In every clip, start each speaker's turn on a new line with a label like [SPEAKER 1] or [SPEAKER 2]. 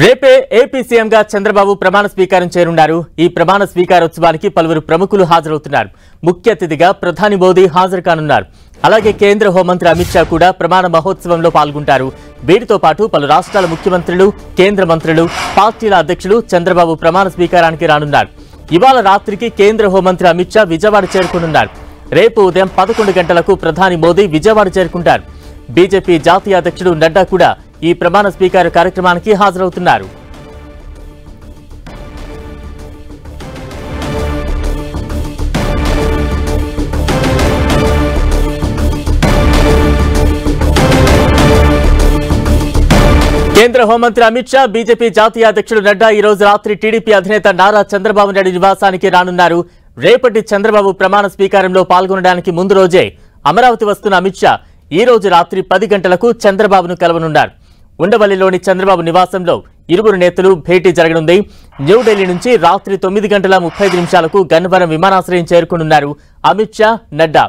[SPEAKER 1] రేపే ఏపీ సీఎంగా చంద్రబాబు ప్రమాణ స్వీకారం చేరున్నారు. ఈ ప్రమాణ స్వీకారోత్సవానికి పలువురు ప్రముఖులు హాజరవుతున్నారు. ముఖ్య అతిథిగా ప్రధాని మోదీ హాజరు కానున్నారు. అలాగే కేంద్ర హోంమంత్రి అమిత్ షా కూడా ప్రమాణ మహోత్సవంలో పాల్గొంటారు. వీరితో పాటు పలు రాష్ట్రాల ముఖ్యమంత్రులు, కేంద్ర మంత్రులు, పార్టీల అధ్యక్షులు చంద్రబాబు ప్రమాణ స్వీకారానికి రానున్నారు. ఇవాళ రాత్రికి కేంద్ర హోంమంత్రి అమిత్ షా విజయవాడ చేరుకునున్నారు. రేపు ఉదయం 11 గంటలకు ప్రధాని మోదీ విజయవాడ చేరుకుంటారు. బీజేపీ జాతీయ అధ్యక్షుడు నడ్డా కూడా ఈ ప్రమాణ స్వీకార కార్యక్రమానికి హాజరవుతున్నారు. కేంద్ర హోంమంత్రి అమిత్ షా, బీజేపీ జాతీయ అధ్యక్షుడు నడ్డా ఈ రోజు రాత్రి టీడీపీ అధినేత నారా చంద్రబాబు నాయుడు నివాసానికి రానున్నారు. రేపటి చంద్రబాబు ప్రమాణ స్వీకారంలో పాల్గొనడానికి ముందు రోజే అమరావతి వస్తున్న అమిత్ షా ఈ రోజు రాత్రి 10 గంటలకు చంద్రబాబును కలవనున్నారు. ఉండవల్లిలోని చంద్రబాబు నివాసంలో ఇరువురు నేతలు భేటీ జరగనుంది. న్యూఢిల్లీ నుంచి రాత్రి 9:35 గన్నవరం విమానాశ్రయం చేరుకునున్నారు అమిత్ షా, నడ్డా.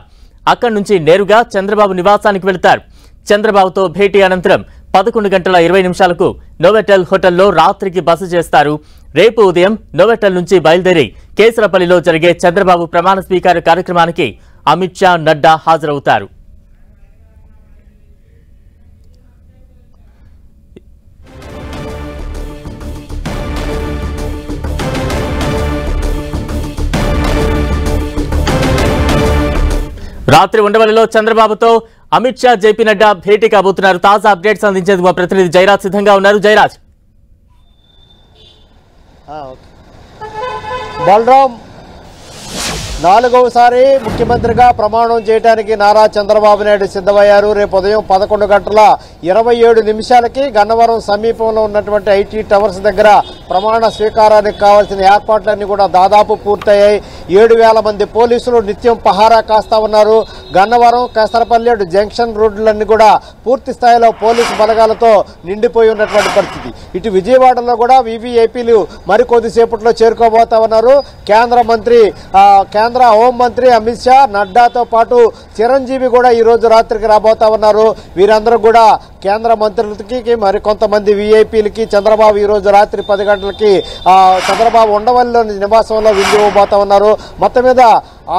[SPEAKER 1] అక్కడి నుంచి నేరుగా చంద్రబాబు నివాసానికి వెళతారు. చంద్రబాబుతో భేటీ అనంతరం 11:20 నోవెటల్ హోటల్లో రాత్రికి బస చేస్తారు. రేపు ఉదయం నోవెటల్ నుంచి బయలుదేరి కేసరపల్లిలో జరిగే చంద్రబాబు ప్రమాణ స్వీకార కార్యక్రమానికి అమిత్ షా, నడ్డా హాజరవుతారు. రాత్రి ఉండవల్లిలో చంద్రబాబుతో అమిత్ షా, జేపీ నడ్డా భేటీ కాబోతున్నారు. తాజా అప్డేట్స్ అందించేందుకు మా ప్రతినిధి జయరాజ్ సిద్ధంగా ఉన్నారు. జయరాజ్.
[SPEAKER 2] బలరాం, 4వసారి ముఖ్యమంత్రిగా ప్రమాణం చేయడానికి నారా చంద్రబాబు నాయుడు సిద్ధమయ్యారు. రేపు ఉదయం 11:27 గన్నవరం సమీపంలో ఉన్నటువంటి ఐటీ టవర్స్ దగ్గర ప్రమాణ స్వీకారానికి కావాల్సిన ఏర్పాట్లన్నీ కూడా దాదాపు పూర్తయ్యాయి. 7,000 మంది పోలీసులు నిత్యం పహారా కాస్తా ఉన్నారు. గన్నవరం, కేసరపల్లి జంక్షన్ రోడ్లన్నీ కూడా పూర్తి స్థాయిలో పోలీసు బలగాలతో నిండిపోయి ఉన్నటువంటి పరిస్థితి. ఇటు విజయవాడలో కూడా వీవీఐపీలు మరికొద్దిసేపట్లో చేరుకోబోతా ఉన్నారు. కేంద్ర హోంమంత్రి అమిత్ షా, నడ్డాతో పాటు చిరంజీవి కూడా ఈ రోజు రాత్రికి రాబోతా ఉన్నారు. వీరందరూ కూడా కేంద్ర మంత్రులకి మరికొంతమంది వీఐపీలకి చంద్రబాబు ఈ రోజు రాత్రి 10 గంటలకి చంద్రబాబు ఉండవల్లిలోని నివాసంలో విందుపోతా ఉన్నారు. మొత్తం మీద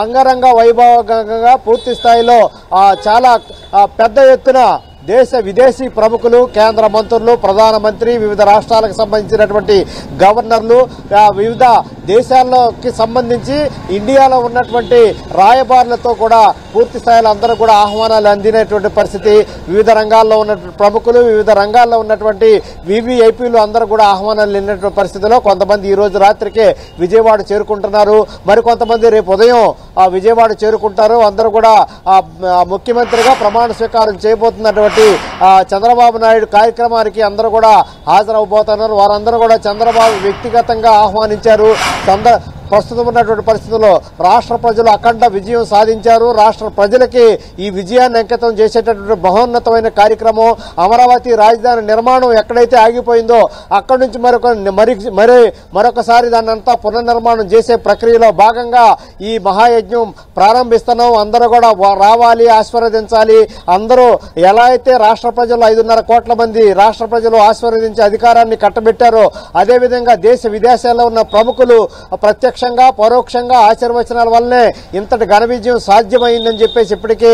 [SPEAKER 2] అంగరంగ వైభవంగా పూర్తి స్థాయిలో చాలా పెద్ద ఎత్తున దేశ విదేశీ ప్రముఖులు, కేంద్ర మంత్రులు, ప్రధానమంత్రి, వివిధ రాష్ట్రాలకు సంబంధించినటువంటి గవర్నర్లు, వివిధ దేశాల్లోకి సంబంధించి ఇండియాలో ఉన్నటువంటి రాయబారులతో కూడా పూర్తి స్థాయిలో అందరూ కూడా ఆహ్వానాలు అందినటువంటి పరిస్థితి. వివిధ రంగాల్లో ఉన్నటువంటి ప్రముఖులు, వివిధ రంగాల్లో ఉన్నటువంటి వీవీఐపీలు అందరూ కూడా ఆహ్వానాలు వెళ్ళినటువంటి పరిస్థితిలో కొంతమంది ఈ రోజు రాత్రికే విజయవాడ చేరుకుంటున్నారు. మరికొంతమంది రేపు ఉదయం విజయవాడ చేరుకుంటారు. అందరూ కూడా ముఖ్యమంత్రిగా ప్రమాణ స్వీకారం చేయబోతున్నటువంటి చంద్రబాబు నాయుడు కార్యక్రమానికి అందరూ కూడా హాజరవబోతున్నారు. వారందరూ కూడా చంద్రబాబు వ్యక్తిగతంగా ఆహ్వానించారు. ప్రస్తుతం ఉన్నటువంటి పరిస్థితుల్లో రాష్ట్ర ప్రజలు అఖండ విజయం సాధించారు. రాష్ట్ర ప్రజలకి ఈ విజయాన్ని అంకితం చేసేటటువంటి మహోన్నతమైన కార్యక్రమం అమరావతి రాజధాని నిర్మాణం ఎక్కడైతే ఆగిపోయిందో అక్కడి నుంచి మరొకసారి దాన్ని అంతా పునర్నిర్మాణం చేసే ప్రక్రియలో భాగంగా ఈ మహాయజ్ఞం ప్రారంభిస్తున్నాం. అందరూ కూడా రావాలి, ఆశీర్వదించాలి. అందరూ ఎలా అయితే రాష్ట్ర ప్రజలు 5.5 కోట్ల మంది రాష్ట్ర ప్రజలు ఆశీర్వదించి అధికారాన్ని కట్టబెట్టారో అదేవిధంగా దేశ విదేశాల్లో ఉన్న ప్రముఖులు ప్రత్యక్షంగా పరోక్షంగా ఆశీర్వచనాల వల్లనే ఇంతటి ఘన విజయం సాధ్యమైందని చెప్పేసి ఇప్పటికే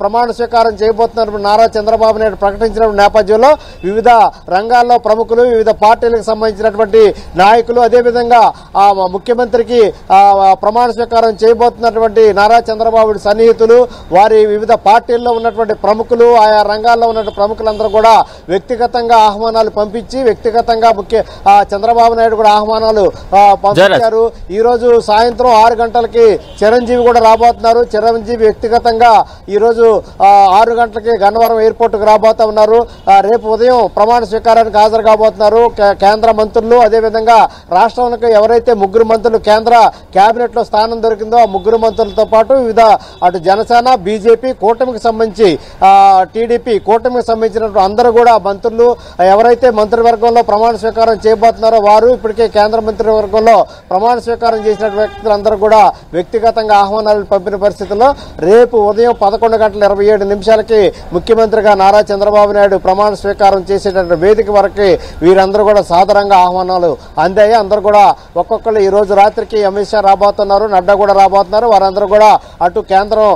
[SPEAKER 2] ప్రమాణ స్వీకారం చేయబోతున్నారు నారా చంద్రబాబు నాయుడు ప్రకటించిన నేపథ్యంలో వివిధ రంగాల్లో ప్రముఖులు, వివిధ పార్టీలకు సంబంధించినటువంటి నాయకులు, అదేవిధంగా ముఖ్యమంత్రికి ప్రమాణ స్వీకారం చేయబోతున్నటువంటి నారా చంద్రబాబు సన్నిహితులు, వారి వివిధ పార్టీల్లో ఉన్నటువంటి ప్రముఖులు, ఆయా రంగాల్లో ఉన్నటువంటి ప్రముఖులందరూ కూడా వ్యక్తిగతంగా ఆహ్వానాలు పంపించి వ్యక్తిగతంగా చంద్రబాబు నాయుడు కూడా ఆహ్వానాలు పంపించారు. ఈ రోజు సాయంత్రం 6 గంటలకి చిరంజీవి కూడా రాబోతున్నారు. చిరంజీవి వ్యక్తిగతంగా ఈ రోజు 6 గంటలకి గన్నవరం ఎయిర్పోర్ట్ కు రాబోతా ఉన్నారు. రేపు ఉదయం ప్రమాణ స్వీకారానికి హాజరు కాబోతున్నారు. కేంద్ర మంత్రులు, అదేవిధంగా రాష్ట్రానికి ఎవరైతే 3 మంత్రులు కేంద్ర కేబినెట్ లో స్థానం దొరికిందో ఆ 3 మంత్రులతో పాటు వివిధ అటు జనసేన, బీజేపీ కూటమికి సంబంధించి టీడీపీ కూటమికి సంబంధించినటువంటి అందరూ కూడా మంత్రులు ఎవరైతే మంత్రివర్గంలో ప్రమాణ స్వీకారం చేయబోతున్నారో వారు ఇప్పటికే కేంద్ర మంత్రివర్గంలో ప్రమాణ స్వీకారం చేసిన వ్యక్తులందరూ కూడా వ్యక్తిగతంగా ఆహ్వానాలు పంపిన పరిస్థితుల్లో రేపు ఉదయం 11:27 ముఖ్యమంత్రిగా నారా చంద్రబాబు నాయుడు ప్రమాణ స్వీకారం చేసేటటువంటి వేదిక వరకు వీరందరూ కూడా సాధారణంగా ఆహ్వానాలు అందాయి. అందరూ కూడా ఒక్కొక్కరు ఈ రోజు రాత్రికి అమిత్ షా రాబోతున్నారు, నడ్డా కూడా రాబోతున్నారు. వారందరూ కూడా అటు కేంద్రం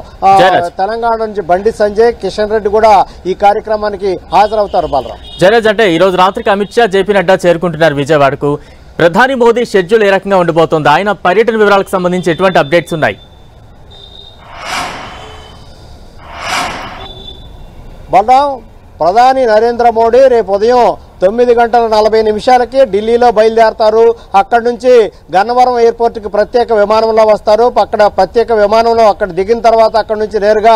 [SPEAKER 2] తెలంగాణ నుంచి బండి సంజయ్, కిషన్ రెడ్డి కూడా ఈ కార్యక్రమానికి హాజరవుతారు. బాలరాం,
[SPEAKER 1] జయరాజ్, అంటే ఈ రోజు రాత్రికి అమిత్ షా, జేపీ నడ్డా చేరుకుంటున్నారు విజయవాడకు. ప్రధాని మోదీ షెడ్యూల్ ఏ రకంగా ఉండబోతోంది? ఆయన పర్యటన వివరాలకు సంబంధించి ఎటువంటి అప్డేట్స్ ఉన్నాయి?
[SPEAKER 2] బలరాం, ప్రధాని నరేంద్ర మోడీ రేపు ఉదయం 9:40 ఢిల్లీలో బయలుదేరతారు. అక్కడి నుంచి గన్నవరం ఎయిర్పోర్ట్కి ప్రత్యేక విమానంలో వస్తారు. అక్కడ ప్రత్యేక విమానంలో అక్కడ దిగిన తర్వాత అక్కడి నుంచి నేరుగా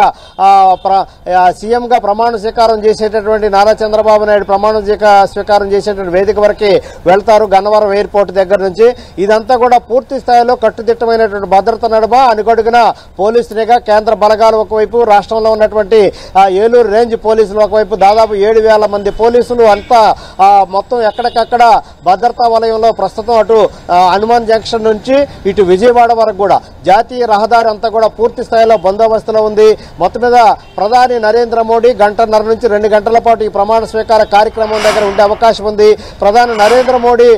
[SPEAKER 2] సీఎంగా ప్రమాణ స్వీకారం చేసేటటువంటి నారా చంద్రబాబు నాయుడు ప్రమాణ స్వీకారం చేసేటువంటి వేదిక వరకు వెళ్తారు గన్నవరం ఎయిర్పోర్ట్ దగ్గర నుంచి. ఇదంతా కూడా పూర్తి స్థాయిలో కట్టుదిట్టమైనటువంటి భద్రత నడుమ అణుగడుగున పోలీసు నిఘా, కేంద్ర బలగాలు ఒకవైపు, రాష్ట్రంలో ఉన్నటువంటి ఏలూరు రేంజ్ పోలీసులు ఒకవైపు దాదాపు 7,000 మంది పోలీసులు అంతా మొత్తం ఎక్కడికక్కడ భద్రతా వలయంలో ప్రస్తుతం అటు హనుమాన్ జంక్షన్ నుంచి ఇటు విజయవాడ వరకు కూడా జాతీయ రహదారి అంతా కూడా పూర్తి స్థాయిలో బందోబస్తులో ఉంది. మొత్తం మీద ప్రధాని నరేంద్ర మోడీ 1:30 నుంచి 2 గంటల పాటు ఈ ప్రమాణ స్వీకార కార్యక్రమం దగ్గర ఉండే అవకాశం ఉంది. ప్రధాని నరేంద్ర మోడీ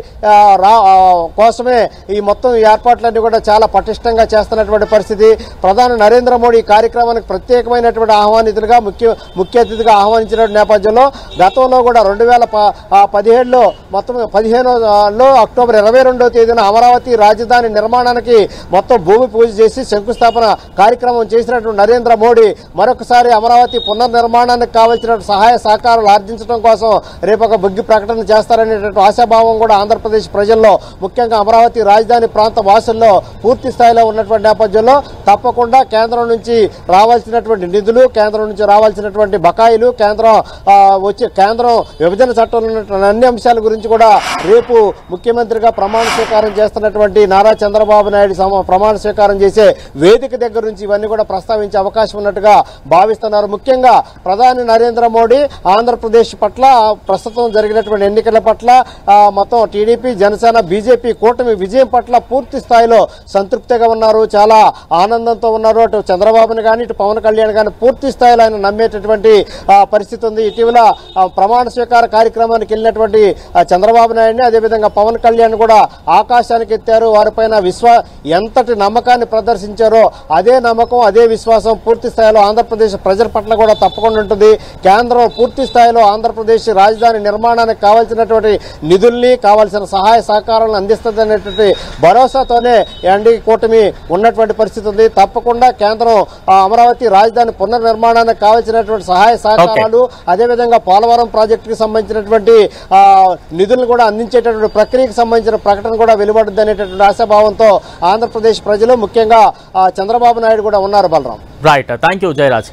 [SPEAKER 2] కోసమే ఈ మొత్తం ఏర్పాట్లన్నీ కూడా చాలా పటిష్టంగా చేస్తున్నటువంటి పరిస్థితి. ప్రధాని నరేంద్ర మోడీ కార్యక్రమానికి ప్రత్యేకమైనటువంటి ఆహ్వానితులుగా ముఖ్య అతిథిగా ఆహ్వానించిన నేపథ్యంలో గతంలో కూడా 2017లో మొత్తం 15లో అక్టోబర్ 22వ తేదీన అమరావతి రాజధాని నిర్మాణానికి మొత్తం భూమి పూజ చేసి శంకుస్థాపన కార్యక్రమం చేసినటువంటి నరేంద్ర మోడీ మరొకసారి అమరావతి పునర్నిర్మాణానికి కావాల్సిన సహాయ సహకారాలు ఆర్జించడం కోసం రేపు ఒక బుగ్గి ప్రకటన చేస్తారనేటువంటి ఆశాభావం కూడా ఆంధ్రప్రదేశ్ ప్రజల్లో, ముఖ్యంగా అమరావతి రాజధాని ప్రాంత వాసుల్లో పూర్తి స్థాయిలో ఉన్నటువంటి నేపథ్యంలో తప్పకుండా కేంద్రం నుంచి రావాల్సినటువంటి నిధులు, కేంద్రం నుంచి రావాల్సినటువంటి బకాయిలు, కేంద్రం విభజన చట్టంలో ఉన్నటువంటి అన్ని అంశాల గురించి కూడా రేపు ముఖ్యమంత్రిగా ప్రమాణ స్వీకారం చేస్తున్నటువంటి నారా చంద్రబాబు నాయుడు ప్రమాణ స్వీకారం చేసే వేదిక దగ్గర నుంచి ఇవన్నీ కూడా ప్రస్తావించే అవకాశం ఉన్నట్టుగా భావిస్తున్నారు. ముఖ్యంగా ప్రధాని నరేంద్ర మోడీ ఆంధ్రప్రదేశ్ పట్ల, ప్రస్తుతం జరిగినటువంటి ఎన్నికల పట్ల, మొత్తం టీడీపీ, జనసేన, బీజేపీ కూటమి విజయం పట్ల పూర్తి స్థాయిలో సంతృప్తిగా ఉన్నారు, చాలా ఆనందంతో ఉన్నారు. అటు చంద్రబాబుని కానీ ఇటు పవన్ కళ్యాణ్ కానీ పూర్తి స్థాయిలో ఆయన నమ్మేటటువంటి పరిస్థితి ఉంది. ఇటీవల ప్రమాణ స్వీకార కార్యక్రమానికి వెళ్ళినటువంటి చంద్రబాబు నాయుడిని, అదేవిధంగా పవన్ కళ్యాణ్ కూడా ఆకాశానికి ఎత్తారు. వారిపైన ఎంతటి నమ్మకాన్ని ప్రదర్శించారో అదే నమ్మకం, అదే విశ్వాసం పూర్తి స్థాయిలో ఆంధ్రప్రదేశ్ ప్రజల పట్ల కూడా తప్పకుండా ఉంటుంది. కేంద్రం పూర్తి స్థాయిలో ఆంధ్రప్రదేశ్ రాజధాని నిర్మాణానికి కావాల్సినటువంటి నిధుల్ని, కావాల్సిన సహాయ సహకారాలను అందిస్తుంది అనేటువంటి భరోసాతోనే ఎన్డీఏ కూటమి ఉన్నటువంటి పరిస్థితి ఉంది. తప్పకుండా కేంద్రం అమరావతి రాజధాని పునర్నిర్మాణానికి కావాల్సినటువంటి సహాయ సహకారాలు, అదేవిధంగా పోలవరం ప్రాజెక్టుకి సంబంధించినటువంటి నిధులను కూడా అందించేటటువంటి ప్రక్రియకు సంబంధించిన ప్రకటన కూడా వెలువడుద్ది అనేటటువంటి ఆశాభావంతో ఆంధ్రప్రదేశ్ ప్రజలు, ముఖ్యంగా చంద్రబాబు నాయుడు కూడా ఉన్నారు. Balaram,
[SPEAKER 1] right, thank you Jayaraj.